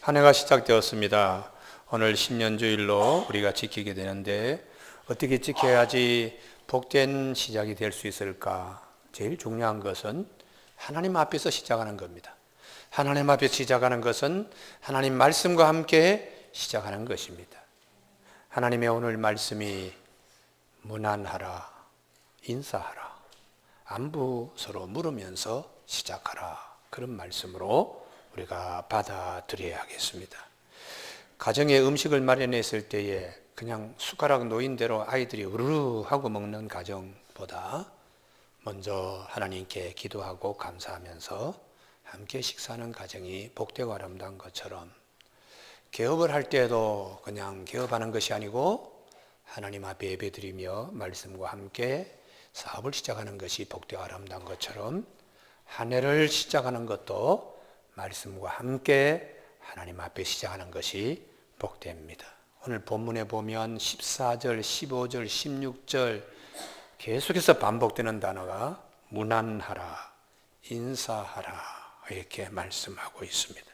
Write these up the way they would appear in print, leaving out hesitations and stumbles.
한 해가 시작되었습니다. 오늘 신년주일로 우리가 지키게 되는데 어떻게 지켜야지 복된 시작이 될 수 있을까? 제일 중요한 것은 하나님 앞에서 시작하는 겁니다. 하나님 앞에서 시작하는 것은 하나님 말씀과 함께 시작하는 것입니다. 하나님의 오늘 말씀이 문안하라, 인사하라, 안부 서로 물으면서 시작하라, 그런 말씀으로 우리가 받아들여야 하겠습니다. 가정에 음식을 마련했을 때에 그냥 숟가락 놓인 대로 아이들이 으르르 하고 먹는 가정보다 먼저 하나님께 기도하고 감사하면서 함께 식사하는 가정이 복되고 아름다운 것처럼, 개업을 할 때도 그냥 개업하는 것이 아니고 하나님 앞에 예배드리며 말씀과 함께 사업을 시작하는 것이 복되고 아름다운 것처럼, 한 해를 시작하는 것도 말씀과 함께 하나님 앞에 시작하는 것이 복됩니다. 오늘 본문에 보면 14절, 15절, 16절 계속해서 반복되는 단어가 문안하라, 인사하라, 이렇게 말씀하고 있습니다.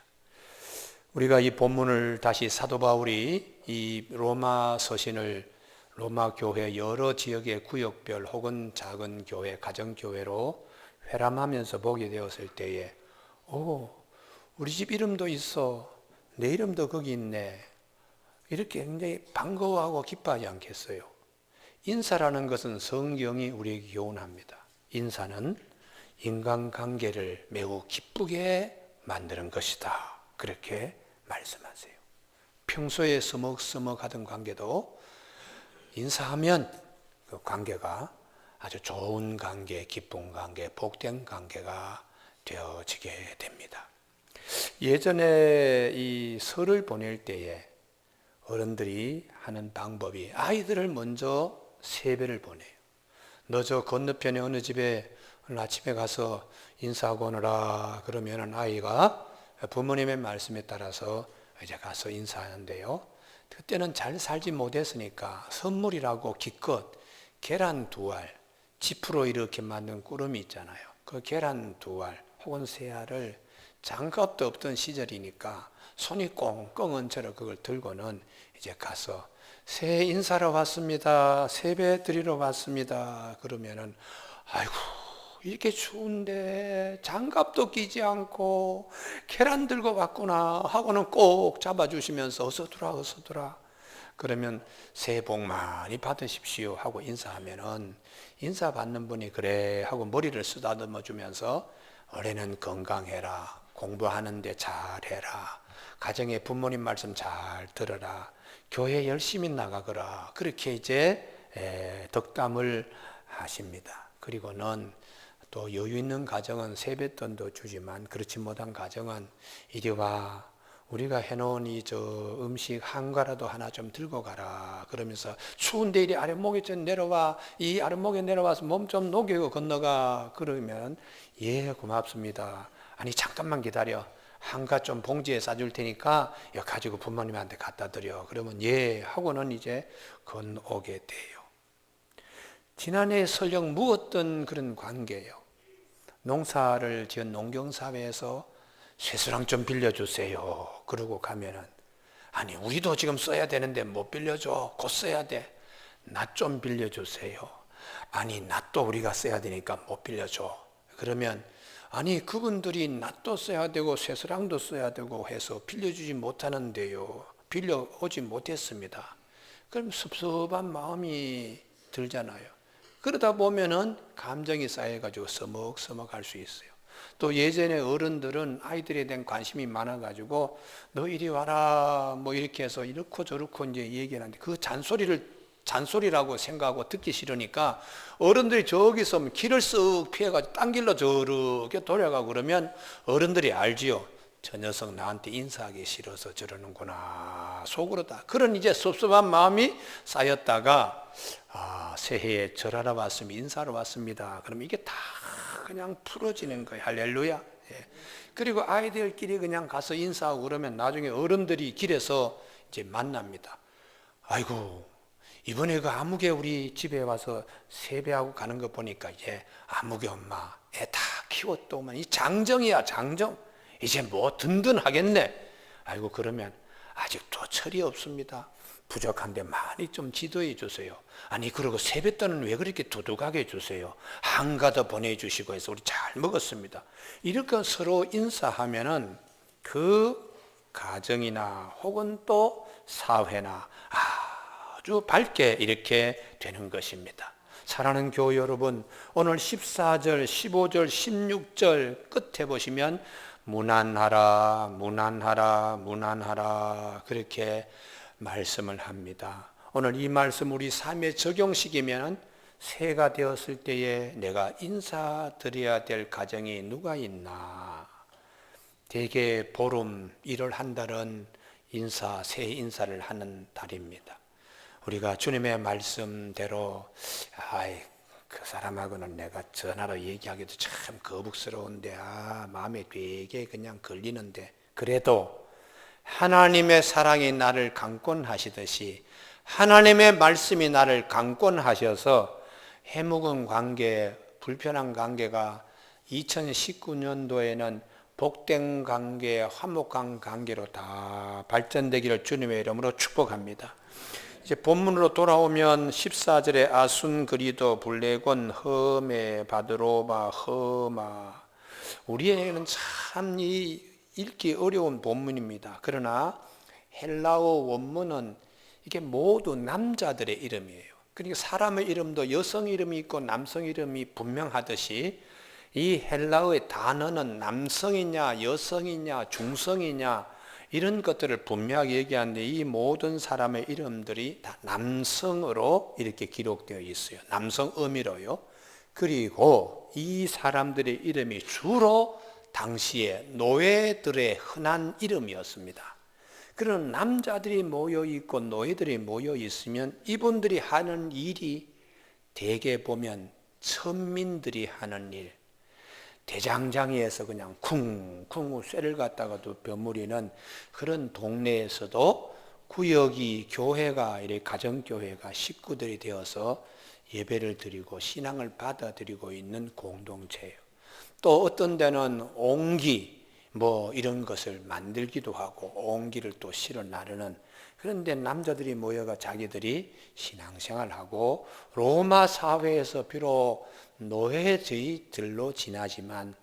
우리가 이 본문을 다시 사도 바울이 이 로마 서신을 로마 교회 여러 지역의 구역별 혹은 작은 교회, 가정교회로 회람하면서 보게 되었을 때에 우리 집 이름도 있어, 내 이름도 거기 있네, 이렇게 굉장히 반가워하고 기뻐하지 않겠어요? 인사라는 것은 성경이 우리에게 교훈합니다. 인사는 인간관계를 매우 기쁘게 만드는 것이다, 그렇게 말씀하세요. 평소에 서먹서먹하던 관계도 인사하면 그 관계가 아주 좋은 관계, 기쁜 관계, 복된 관계가 되어지게 됩니다. 예전에 이 설을 보낼 때에 어른들이 하는 방법이 아이들을 먼저 세배를 보내요. 너 저 건너편에 어느 집에 오늘 아침에 가서 인사하고 오너라 그러면 아이가 부모님의 말씀에 따라서 이제 가서 인사하는데요. 그때는 잘 살지 못했으니까 선물이라고 기껏 계란 2알, 지프로 이렇게 만든 꾸러미 있잖아요. 그 계란 2알 혹은 3알을 장갑도 없던 시절이니까 손이 꽁꽁 얹혀서 그걸 들고는 이제 가서 새해 인사로 왔습니다, 세배 드리러 왔습니다 그러면은 아이고 이렇게 추운데 장갑도 끼지 않고 계란 들고 왔구나 하고는 꼭 잡아주시면서 어서 들어와 그러면 새해 복 많이 받으십시오 하고 인사하면은 인사 받는 분이 그래 하고 머리를 쓰다듬어 주면서 올해는 건강해라, 공부하는데 잘해라, 가정에 부모님 말씀 잘 들어라, 교회 열심히 나가거라, 그렇게 이제 덕담을 하십니다. 그리고는 또 여유 있는 가정은 세뱃돈도 주지만 그렇지 못한 가정은 이리 와, 우리가 해놓은 이 저 음식 한 가라도 하나 좀 들고 가라 그러면서 추운데 이리 아랫목에 좀 내려와, 이 아랫목에 내려와서 몸 좀 녹이고 건너가 그러면 예 고맙습니다, 아니 잠깐만 기다려, 한가 좀 봉지에 싸줄 테니까 이거 가지고 부모님한테 갖다 드려 그러면 예 하고는 이제 건너오게 돼요. 지난해 설령 묵었던 그런 관계예요. 농사를 지은 농경사회에서 쇠수랑 좀 빌려주세요 그러고 가면은 아니 우리도 지금 써야 되는데 못 빌려줘, 곧 써야 돼, 나 좀 빌려주세요, 아니 낫도 우리가 써야 되니까 못 빌려줘 그러면 아니 그분들이 낫도 써야 되고 쇠수랑도 써야 되고 해서 빌려주지 못하는데요, 빌려오지 못했습니다. 그럼 섭섭한 마음이 들잖아요. 그러다 보면은 감정이 쌓여가지고 서먹서먹할 수 있어요. 또 예전에 어른들은 아이들에 대한 관심이 많아가지고 너 이리 와라 뭐 이렇게 해서 이렇고 저렇고 이제 얘기하는데 그 잔소리라고 생각하고 듣기 싫으니까 어른들이 저기서 길을 쓱 피해가지고 딴 길로 저렇게 돌아가고 그러면 어른들이 알지요. 저 녀석 나한테 인사하기 싫어서 저러는구나 속으로 다 그런 이제 섭섭한 마음이 쌓였다가 새해에 절하러 왔습니다, 인사하러 왔습니다 그러면 이게 다 그냥 풀어지는 거예요. 할렐루야. 예. 그리고 아이들끼리 그냥 가서 인사하고 그러면 나중에 어른들이 길에서 이제 만납니다. 아이고 이번에 그 아무개 우리 집에 와서 세배하고 가는 거 보니까 이제 아무개 엄마 애 다 키웠더만 이 장정이야 장정, 이제 뭐 든든하겠네, 아이고 그러면 아직도 철이 없습니다. 부족한데 많이 좀 지도해 주세요. 아니 그리고 세뱃돈은 왜 그렇게 두둑하게 주세요? 한가더 보내주시고 해서 우리 잘 먹었습니다. 이렇게 서로 인사하면은 그 가정이나 혹은 또 사회나 아주 밝게 이렇게 되는 것입니다. 사랑하는 교회 여러분, 오늘 14절, 15절, 16절 끝에 보시면 무난하라, 무난하라, 무난하라 그렇게 말씀을 합니다. 오늘 이 말씀 우리 삶에 적용시키면 새가 되었을 때에 내가 인사드려야 될 가정이 누가 있나. 대개 보름 1월 한 달은 새 인사를 하는 달입니다. 우리가 주님의 말씀대로 그 사람하고는 내가 전화로 얘기하기도 참 거북스러운데 마음에 되게 그냥 걸리는데 그래도 하나님의 사랑이 나를 강권하시듯이 하나님의 말씀이 나를 강권하셔서 해묵은 관계, 불편한 관계가 2019년도에는 복된 관계, 화목한 관계로 다 발전되기를 주님의 이름으로 축복합니다. 이제 본문으로 돌아오면 14절에 아순 그리도 블레곤 험에 바드로바 험아 우리에게는 참 읽기 어려운 본문입니다. 그러나 헬라어 원문은 이게 모두 남자들의 이름이에요. 그러니까 사람의 이름도 여성 이름이 있고 남성 이름이 분명하듯이 이 헬라어의 단어는 남성이냐 여성이냐 중성이냐 이런 것들을 분명하게 얘기하는데 이 모든 사람의 이름들이 다 남성으로 이렇게 기록되어 있어요. 남성 의미로요. 그리고 이 사람들의 이름이 주로 당시에 노예들의 흔한 이름이었습니다. 그런 남자들이 모여 있고 노예들이 모여 있으면 이분들이 하는 일이 대개 보면 천민들이 하는 일, 대장장이에서 그냥 쿵쿵 쇠를 갖다가도 버무리는 그런 동네에서도 구역이 교회가 이렇게 가정교회가 식구들이 되어서 예배를 드리고 신앙을 받아들이고 있는 공동체예요. 또 어떤 데는 옹기 이런 것을 만들기도 하고 옹기를 또 실어 나르는 그런데 남자들이 모여가 자기들이 신앙생활하고 로마 사회에서 비록 노예제들로 지나지만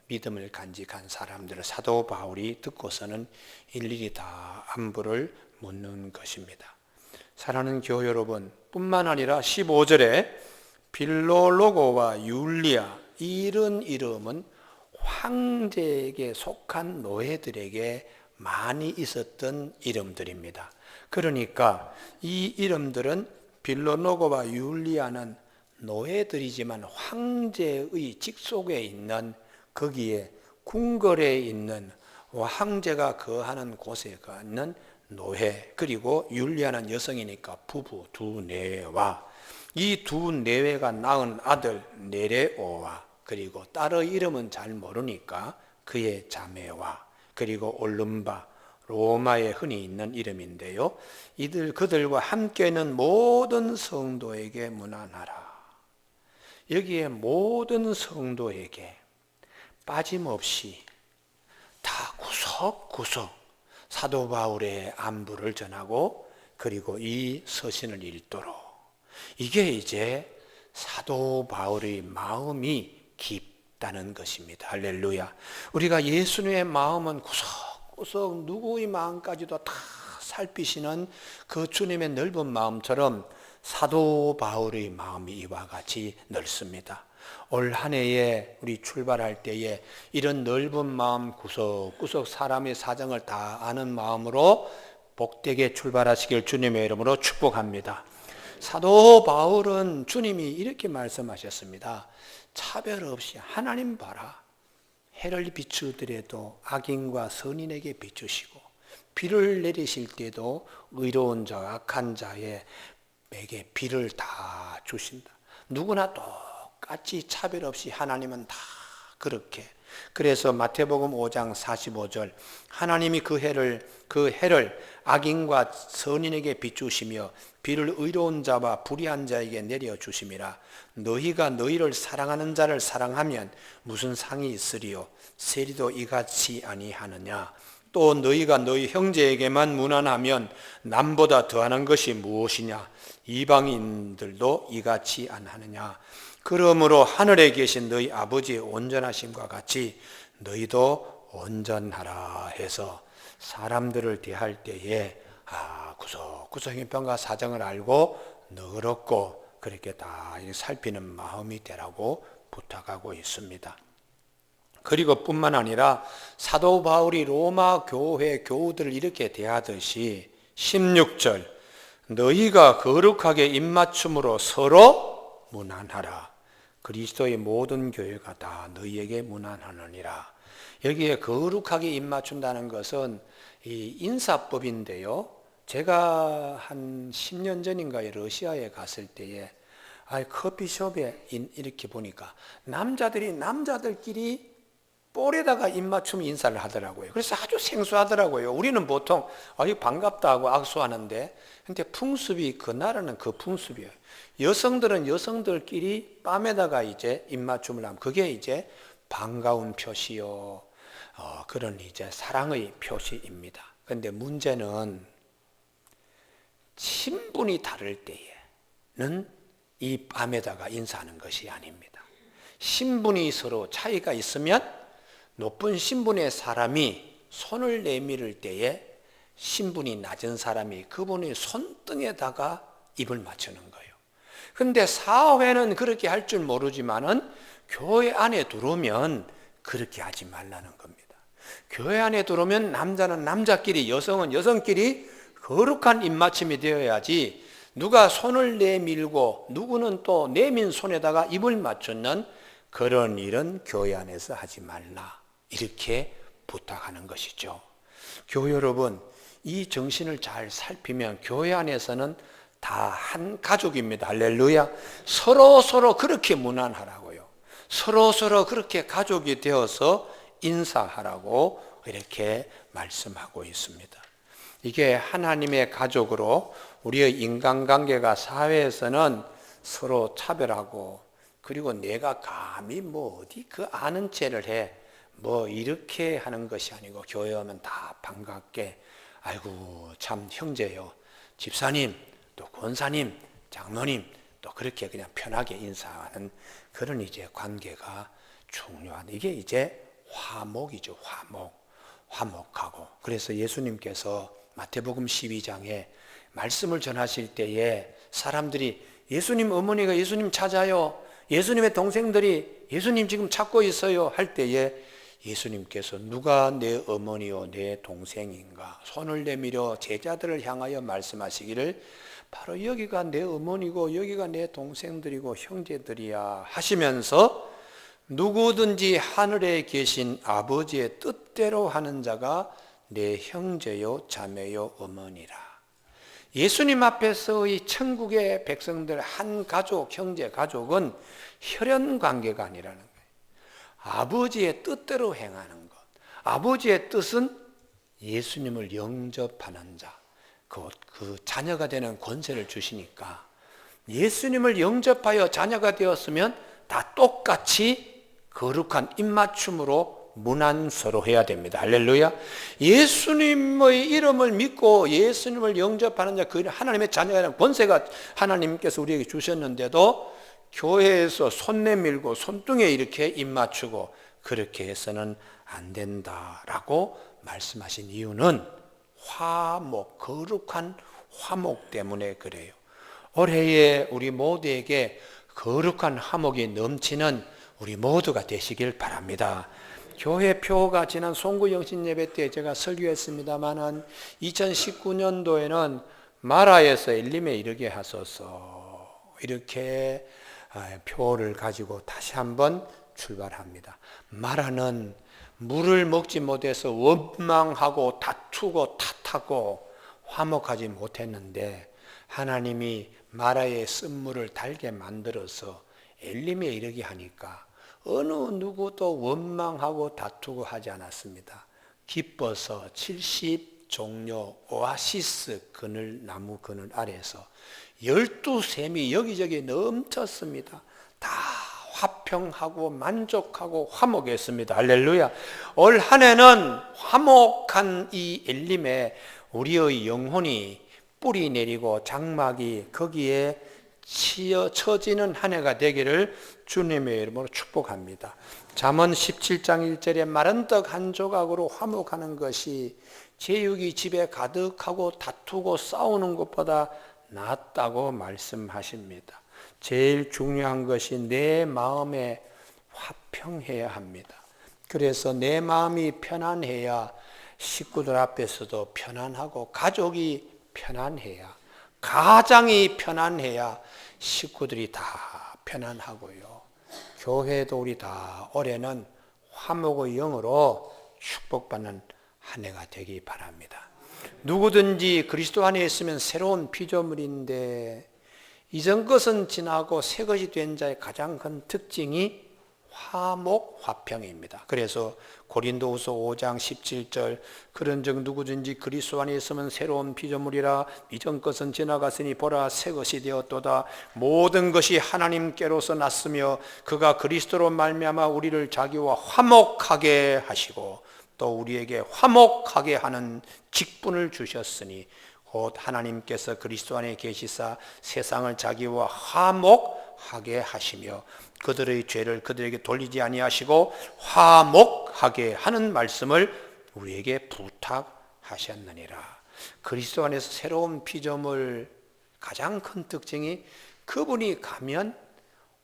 믿음을 간직한 사람들을 사도 바울이 듣고서는 일일이 다 안부를 묻는 것입니다. 사랑하는 교회 여러분 뿐만 아니라 15절에 빌로로고와 율리아 이런 이름은 황제에게 속한 노예들에게 많이 있었던 이름들입니다. 그러니까 이 이름들은 빌로로고와 율리아는 노예들이지만 황제의 직속에 있는 거기에 궁궐에 있는 황제가 거하는 곳에 있는 노예 그리고 율리아는 여성이니까 부부 두 내외와 이 두 내외가 낳은 아들 네레오와 그리고 딸의 이름은 잘 모르니까 그의 자매와 그리고 올름바 로마에 흔히 있는 이름인데요. 그들과 함께 있는 모든 성도에게 문안하라. 여기에 모든 성도에게 빠짐없이 다 구석구석 사도 바울의 안부를 전하고 그리고 이 서신을 읽도록 이게 이제 사도 바울의 마음이 깊다는 것입니다. 할렐루야. 우리가 예수님의 마음은 구석구석 누구의 마음까지도 다 살피시는 그 주님의 넓은 마음처럼 사도 바울의 마음이 이와 같이 넓습니다. 올 한 해에 우리 출발할 때에 이런 넓은 마음 구석구석 사람의 사정을 다 아는 마음으로 복되게 출발하시길 주님의 이름으로 축복합니다. 사도 바울은 주님이 이렇게 말씀하셨습니다. 차별 없이 하나님 봐라. 해를 비추더라도 악인과 선인에게 비추시고 비를 내리실 때도 의로운 자와 악한 자에게 비를 다 주신다. 누구나 똑같이 차별 없이 하나님은 다 그렇게. 그래서 마태복음 5장 45절 하나님이 그 해를 악인과 선인에게 비추시며 비를 의로운 자와 불의한 자에게 내려주심이라. 너희가 너희를 사랑하는 자를 사랑하면 무슨 상이 있으리요? 세리도 이같이 아니하느냐? 또 너희가 너희 형제에게만 무난하면 남보다 더하는 것이 무엇이냐? 이방인들도 이같이 안하느냐? 그러므로 하늘에 계신 너희 아버지의 온전하심과 같이 너희도 온전하라 해서 사람들을 대할 때에 구석구석 형편과 사정을 알고 너그럽고 그렇게 다 살피는 마음이 되라고 부탁하고 있습니다. 그리고 뿐만 아니라 사도 바울이 로마 교회 교우들을 이렇게 대하듯이 16절 너희가 거룩하게 입맞춤으로 서로 무난하라. 그리스도의 모든 교회가 다 너희에게 무난하느니라. 여기에 거룩하게 입맞춘다는 것은 이 인사법인데요. 제가 한 10년 전인가에 러시아에 갔을 때에 커피숍에 이렇게 보니까 남자들이 남자들끼리 볼에다가 입맞춤 인사를 하더라고요. 그래서 아주 생소하더라고요. 우리는 보통 반갑다 하고 악수하는데, 근데 풍습이 그 나라는 그 풍습이에요. 여성들은 여성들끼리 뺨에다가 이제 입맞춤을 하면 그게 이제 반가운 표시요. 그런 이제 사랑의 표시입니다. 그런데 문제는 신분이 다를 때에는 이 뺨에다가 인사하는 것이 아닙니다. 신분이 서로 차이가 있으면 높은 신분의 사람이 손을 내밀을 때에 신분이 낮은 사람이 그분의 손등에다가 입을 맞추는 거예요. 그런데 사회는 그렇게 할 줄 모르지만은 교회 안에 들어오면 그렇게 하지 말라는 겁니다. 교회 안에 들어오면 남자는 남자끼리 여성은 여성끼리 거룩한 입맞춤이 되어야지 누가 손을 내밀고 누구는 또 내민 손에다가 입을 맞추는 그런 일은 교회 안에서 하지 말라. 이렇게 부탁하는 것이죠. 교회 여러분, 이 정신을 잘 살피면 교회 안에서는 다 한 가족입니다. 할렐루야. 서로 그렇게 무난하라고요. 서로 그렇게 가족이 되어서 인사하라고 이렇게 말씀하고 있습니다. 이게 하나님의 가족으로 우리의 인간관계가 사회에서는 서로 차별하고 그리고 내가 감히 어디 그 아는 체를 해 이렇게 하는 것이 아니고 교회 오면 다 반갑게 아이고 참 형제요 집사님 또 권사님 장로님 또 그렇게 그냥 편하게 인사하는 그런 이제 관계가 중요한 이게 이제 화목이죠. 화목하고 그래서 예수님께서 마태복음 12장에 말씀을 전하실 때에 사람들이 예수님 어머니가 예수님 찾아요. 예수님의 동생들이 예수님 지금 찾고 있어요. 할 때에 예수님께서 누가 내 어머니요 내 동생인가 손을 내밀어 제자들을 향하여 말씀하시기를 바로 여기가 내 어머니고 여기가 내 동생들이고 형제들이야 하시면서 누구든지 하늘에 계신 아버지의 뜻대로 하는 자가 내 형제요 자매요 어머니라. 예수님 앞에서의 천국의 백성들 한 가족 형제 가족은 혈연 관계가 아니라는 거예요. 아버지의 뜻대로 행하는 것. 아버지의 뜻은 예수님을 영접하는 자. 그 자녀가 되는 권세를 주시니까 예수님을 영접하여 자녀가 되었으면 다 똑같이 거룩한 입맞춤으로 무난서로 해야 됩니다. 할렐루야. 예수님의 이름을 믿고 예수님을 영접하는 자, 그 하나님의 자녀가 되는 권세가 하나님께서 우리에게 주셨는데도 교회에서 손 내밀고 손등에 이렇게 입맞추고 그렇게 해서는 안 된다라고 말씀하신 이유는 거룩한 화목 때문에 그래요. 올해에 우리 모두에게 거룩한 화목이 넘치는 우리 모두가 되시길 바랍니다. 교회 표가 지난 송구영신 예배 때 제가 설교했습니다마는 2019년도에는 마라에서 엘림에 이르게 하소서 이렇게 표를 가지고 다시 한번 출발합니다. 마라는 물을 먹지 못해서 원망하고 다투고 탓하고 화목하지 못했는데 하나님이 마라의 쓴물을 달게 만들어서 엘림에 이르게 하니까 어느 누구도 원망하고 다투고 하지 않았습니다. 기뻐서 70종려 오아시스 나무 그늘 아래서 12샘이 여기저기 넘쳤습니다. 다 화평하고 만족하고 화목했습니다. 할렐루야. 올 한 해는 화목한 이 엘림에 우리의 영혼이 뿌리 내리고 장막이 거기에 쳐지는 한 해가 되기를 주님의 이름으로 축복합니다. 잠언 17장 1절에 마른 떡 한 조각으로 화목하는 것이 제육이 집에 가득하고 다투고 싸우는 것보다 낫다고 말씀하십니다. 제일 중요한 것이 내 마음에 화평해야 합니다. 그래서 내 마음이 편안해야 식구들 앞에서도 편안하고, 가족이 편안해야, 가장이 편안해야 식구들이 다 편안하고요. 교회도 우리 다 올해는 화목의 영으로 축복받는 한 해가 되기 바랍니다. 누구든지 그리스도 안에 있으면 새로운 피조물인데 이전 것은 지나고 새 것이 된 자의 가장 큰 특징이 화목, 화평입니다. 그래서 고린도후서 5장 17절 그런즉 누구든지 그리스도 안에 있으면 새로운 피조물이라 이전 것은 지나갔으니 보라 새 것이 되었도다. 모든 것이 하나님께로서 났으며 그가 그리스도로 말미암아 우리를 자기와 화목하게 하시고 또 우리에게 화목하게 하는 직분을 주셨으니 곧 하나님께서 그리스도 안에 계시사 세상을 자기와 화목하게 하시며 그들의 죄를 그들에게 돌리지 아니하시고 화목하게 하는 말씀을 우리에게 부탁하셨느니라. 그리스도 안에서 새로운 피조물 가장 큰 특징이 그분이 가면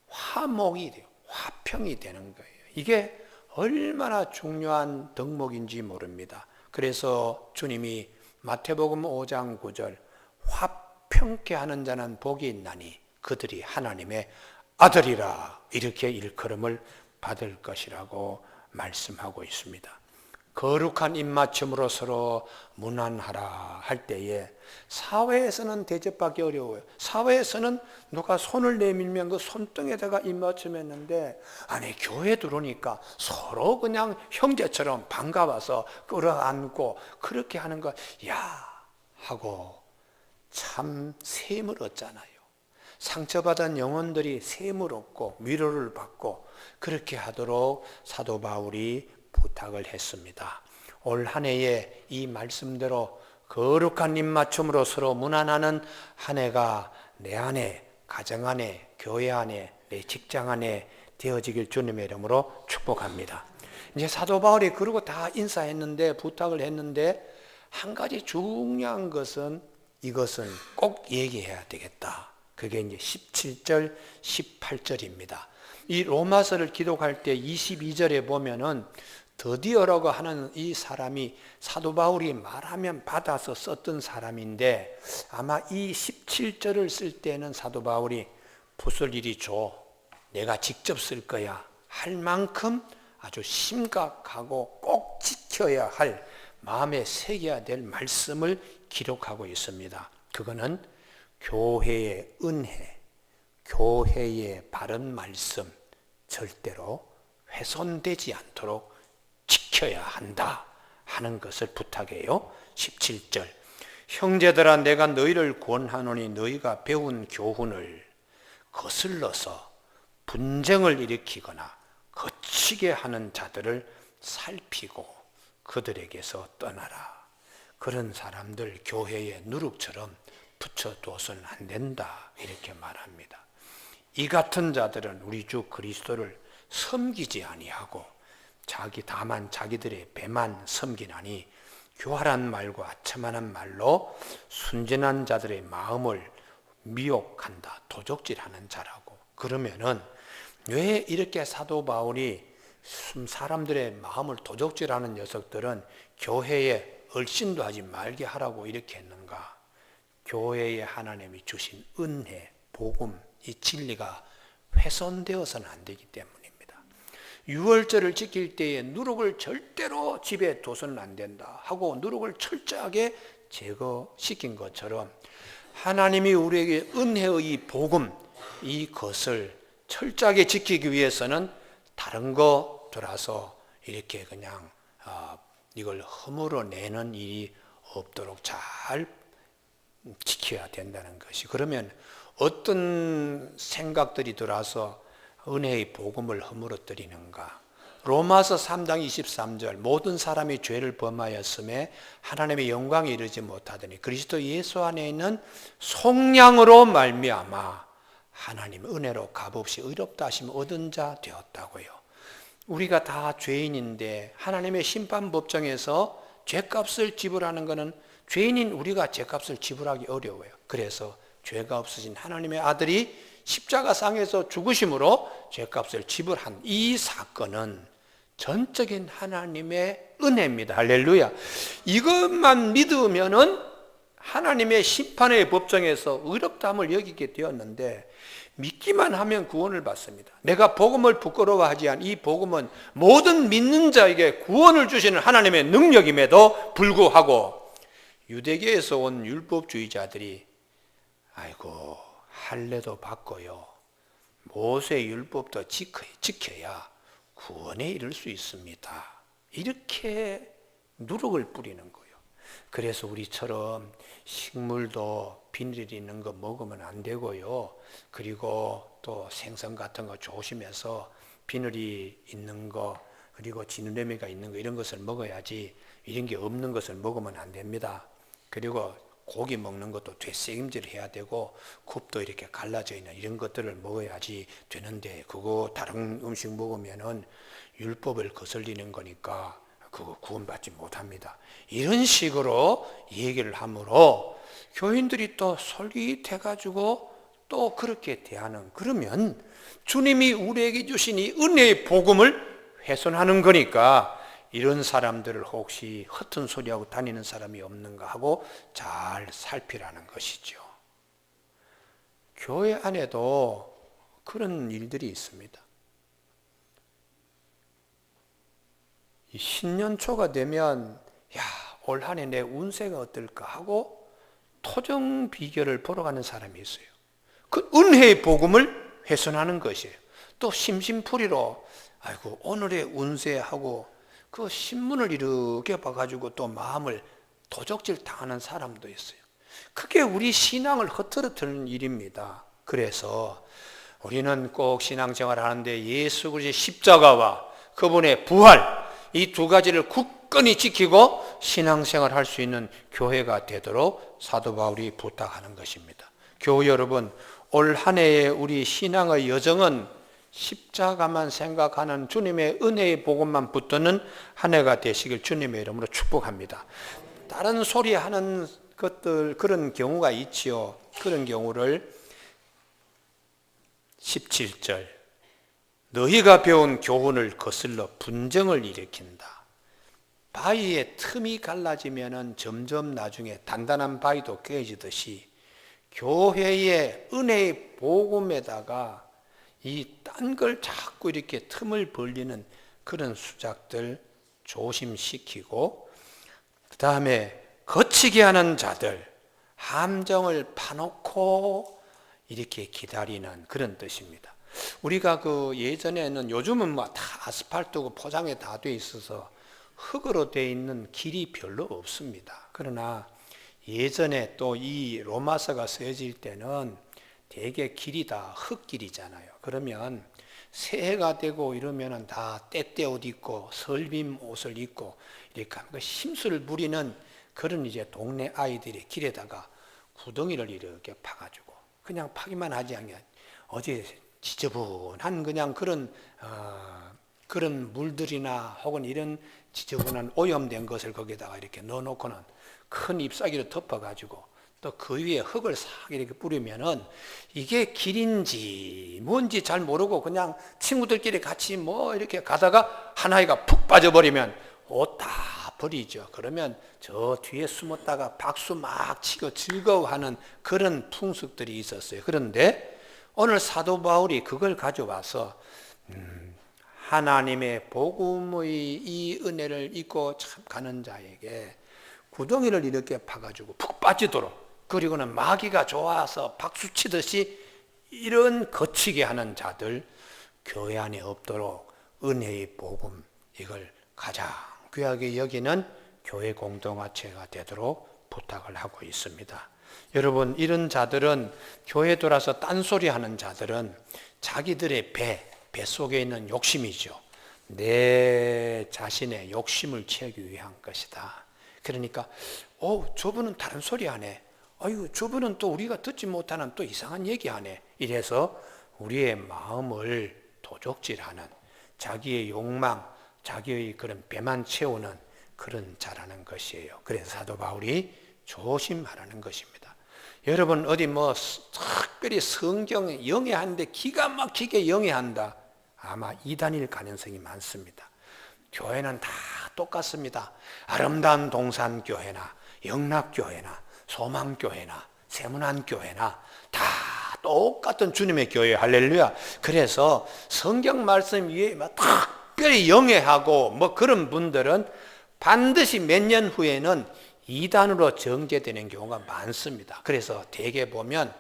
화목이 돼요. 화평이 되는 거예요. 이게 얼마나 중요한 덕목인지 모릅니다. 그래서 주님이 마태복음 5장 9절 화평케 하는 자는 복이 있나니 그들이 하나님의 아들이라 이렇게 일컬음을 받을 것이라고 말씀하고 있습니다. 거룩한 입맞춤으로 서로 문안하라 할 때에 사회에서는 대접받기 어려워요. 사회에서는 누가 손을 내밀면 그 손등에다가 입맞춤했는데 아니 교회 들어오니까 서로 그냥 형제처럼 반가워서 끌어안고 그렇게 하는 거 야 하고 참 셈을 얻잖아요. 상처받은 영혼들이 셈을 얻고 위로를 받고 그렇게 하도록 사도 바울이 부탁을 했습니다. 올 한 해에 이 말씀대로 거룩한 입맞춤으로 서로 문안하는 한 해가 내 안에, 가정 안에, 교회 안에, 내 직장 안에 되어지길 주님의 이름으로 축복합니다. 이제 사도 바울이 그러고 다 인사했는데 부탁을 했는데 한 가지 중요한 것은 이것은 꼭 얘기해야 되겠다. 그게 이제 17절, 18절입니다. 이 로마서를 기록할 때 22절에 보면은 드디어라고 하는 이 사람이 사도 바울이 말하면 받아서 썼던 사람인데 아마 이 17절을 쓸 때는 사도 바울이 붓을 이리 줘. 내가 직접 쓸 거야. 할 만큼 아주 심각하고 꼭 지켜야 할 마음에 새겨야 될 말씀을 기록하고 있습니다. 그거는 교회의 은혜, 교회의 바른 말씀 절대로 훼손되지 않도록 지켜야 한다 하는 것을 부탁해요. 17절 형제들아 내가 너희를 권하노니 너희가 배운 교훈을 거슬러서 분쟁을 일으키거나 거치게 하는 자들을 살피고 그들에게서 떠나라. 그런 사람들 교회의 누룩처럼 붙여둬서는 안 된다 이렇게 말합니다. 이 같은 자들은 우리 주 그리스도를 섬기지 아니하고 다만 자기들의 배만 섬기나니 교활한 말과 아첨하는 말로 순진한 자들의 마음을 미혹한다. 도적질하는 자라고. 그러면은 왜 이렇게 사도 바울이 사람들의 마음을 도적질하는 녀석들은 교회에 얼씬도 하지 말게 하라고 이렇게 했는가? 교회에 하나님이 주신 은혜, 복음, 이 진리가 훼손되어서는 안 되기 때문입니다. 유월절을 지킬 때에 누룩을 절대로 집에 둬서는 안 된다 하고 누룩을 철저하게 제거시킨 것처럼 하나님이 우리에게 은혜의 복음, 이것을 철저하게 지키기 위해서는 다른 거 돌아서 이렇게 그냥 이걸 허물어내는 일이 없도록 잘 지켜야 된다는 것이. 그러면 어떤 생각들이 들어와서 은혜의 복음을 허물어뜨리는가? 로마서 3장 23절 모든 사람이 죄를 범하였음에 하나님의 영광에 이르지 못하더니 그리스도 예수 안에 있는 속량으로 말미암아 하나님 은혜로 값없이 의롭다 하심 얻은 자 되었다고요. 우리가 다 죄인인데 하나님의 심판법정에서 죄값을 지불하는 것은 죄인인 우리가 죄값을 지불하기 어려워요. 그래서 죄가 없으신 하나님의 아들이 십자가상에서 죽으심으로 죄값을 지불한 이 사건은 전적인 하나님의 은혜입니다. 할렐루야. 이것만 믿으면은 하나님의 심판의 법정에서 의롭다함을 여기게 되었는데 믿기만 하면 구원을 받습니다. 내가 복음을 부끄러워하지 않은 이 복음은 모든 믿는 자에게 구원을 주시는 하나님의 능력임에도 불구하고 유대교에서 온 율법주의자들이 아이고 할례도 받고요 모세 율법도 지켜야 구원에 이를 수 있습니다. 이렇게 누룩을 뿌리는 거예요. 그래서 우리처럼 식물도 비늘 있는 거 먹으면 안 되고요. 그리고 또 생선 같은 거 조심해서 비늘이 있는 거 그리고 진느레미가 있는 거 이런 것을 먹어야지 이런 게 없는 것을 먹으면 안 됩니다. 그리고 고기 먹는 것도 되새김질을 해야 되고 굽도 이렇게 갈라져 있는 이런 것들을 먹어야지 되는데 그거 다른 음식 먹으면은 율법을 거슬리는 거니까 그거 구원받지 못합니다. 이런 식으로 얘기를 하므로 교인들이 또 솔깃해가지고 또 그렇게 대하는 그러면 주님이 우리에게 주신 이 은혜의 복음을 훼손하는 거니까 이런 사람들을 혹시 허튼 소리하고 다니는 사람이 없는가 하고 잘 살피라는 것이죠. 교회 안에도 그런 일들이 있습니다. 이 신년초가 되면 올 한 해 내 운세가 어떨까 하고 토정 비결을 보러 가는 사람이 있어요. 그 은혜의 복음을 훼손하는 것이에요. 또 심심풀이로 아이고 오늘의 운세하고 그 신문을 이렇게 봐가지고 또 마음을 도적질 당하는 사람도 있어요. 그게 우리 신앙을 흐트러뜨리는 일입니다. 그래서 우리는 꼭 신앙생활 하는데 예수 그리스도의 십자가와 그분의 부활 이 두 가지를 굳건히 지키고 신앙생활 할 수 있는 교회가 되도록 사도 바울이 부탁하는 것입니다. 교우 여러분, 올 한 해의 우리 신앙의 여정은 십자가만 생각하는 주님의 은혜의 복음만 붙드는 한 해가 되시길 주님의 이름으로 축복합니다. 다른 소리 하는 것들 그런 경우가 있지요. 그런 경우를 17절 너희가 배운 교훈을 거슬러 분쟁을 일으킨다. 바위에 틈이 갈라지면 점점 나중에 단단한 바위도 깨지듯이 교회의 은혜의 복음에다가 이 딴 걸 자꾸 이렇게 틈을 벌리는 그런 수작들 조심시키고 그 다음에 거치게 하는 자들 함정을 파놓고 이렇게 기다리는 그런 뜻입니다. 우리가 그 예전에는 요즘은 뭐 다 아스팔트고 포장에 다 돼 있어서 흙으로 돼 있는 길이 별로 없습니다. 그러나 예전에 또 이 로마서가 쓰여질 때는 대개 길이 다 흙길이잖아요. 그러면 새해가 되고 이러면은 다 때때 옷 입고 설빔 옷을 입고 이렇게 하면 심술을 부리는 그런 이제 동네 아이들이 길에다가 구덩이를 이렇게 파가지고 그냥 파기만 하지 않냐. 어제 지저분한 그냥 그런 물들이나 혹은 이런 지저분한 오염된 것을 거기다가 이렇게 넣어놓고는 큰 잎사귀로 덮어가지고 또 그 위에 흙을 싹 이렇게 뿌리면은 이게 길인지 뭔지 잘 모르고 그냥 친구들끼리 같이 뭐 이렇게 가다가 한 아이가 푹 빠져버리면 옷 다 버리죠. 그러면 저 뒤에 숨었다가 박수 막 치고 즐거워하는 그런 풍습들이 있었어요. 그런데 오늘 사도 바울이 그걸 가져와서 하나님의 복음의 이 은혜를 잊고 참 가는 자에게 구덩이를 이렇게 파가지고 푹 빠지도록 그리고는 마귀가 좋아서 박수 치듯이 이런 거치게 하는 자들 교회 안에 없도록 은혜의 복음 이걸 가장 귀하게 여기는 교회 공동체가 되도록 부탁을 하고 있습니다. 여러분 이런 자들은 교회 돌아서 딴소리 하는 자들은 자기들의 배 뱃속에 있는 욕심이죠. 내 자신의 욕심을 채우기 위한 것이다. 그러니까 저분은 다른 소리 하네. 아유, 저분은 또 우리가 듣지 못하는 또 이상한 얘기 하네. 이래서 우리의 마음을 도적질하는, 자기의 욕망, 자기의 그런 배만 채우는 그런 자라는 것이에요. 그래서 사도 바울이 조심하라는 것입니다. 여러분 어디 특별히 성경 영해하는데 기가 막히게 영해한다, 아마 이단일 가능성이 많습니다. 교회는 다 똑같습니다. 아름다운 동산교회나 영락교회나 소망교회나 세문안교회나 다 똑같은 주님의 교회, 할렐루야. 그래서 성경 말씀 위에 특별히 영해하고 그런 분들은 반드시 몇 년 후에는 이단으로 정죄되는 경우가 많습니다. 그래서 대개 보면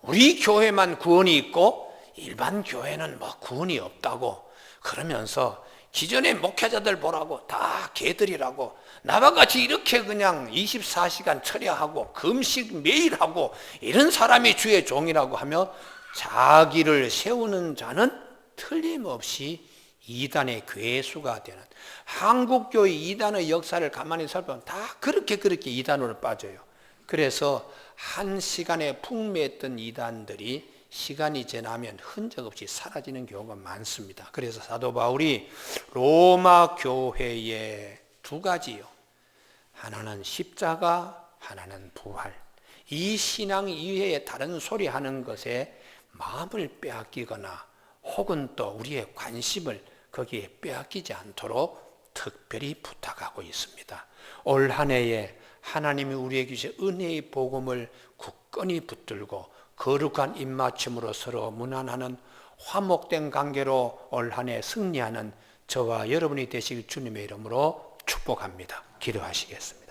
우리 교회만 구원이 있고 일반 교회는 구원이 없다고 그러면서 기존의 목회자들 보라고 다 개들이라고, 나와 같이 이렇게 그냥 24시간 철야하고 금식 매일 하고 이런 사람이 주의 종이라고 하며 자기를 세우는 자는 틀림없이 이단의 괴수가 되는, 한국교회 이단의 역사를 가만히 살펴보면 다 그렇게 이단으로 빠져요. 그래서 한 시간에 풍미했던 이단들이 시간이 지나면 흔적 없이 사라지는 경우가 많습니다. 그래서 사도 바울이 로마 교회에 두 가지요. 하나는 십자가, 하나는 부활. 이 신앙 이외에 다른 소리 하는 것에 마음을 빼앗기거나 혹은 또 우리의 관심을 거기에 빼앗기지 않도록 특별히 부탁하고 있습니다. 올 한 해에 하나님이 우리에게 주신 은혜의 복음을 굳건히 붙들고 거룩한 입맞춤으로 서로 문안하는 화목된 관계로 올 한 해 승리하는 저와 여러분이 되시길 주님의 이름으로 축복합니다. 기도하시겠습니다.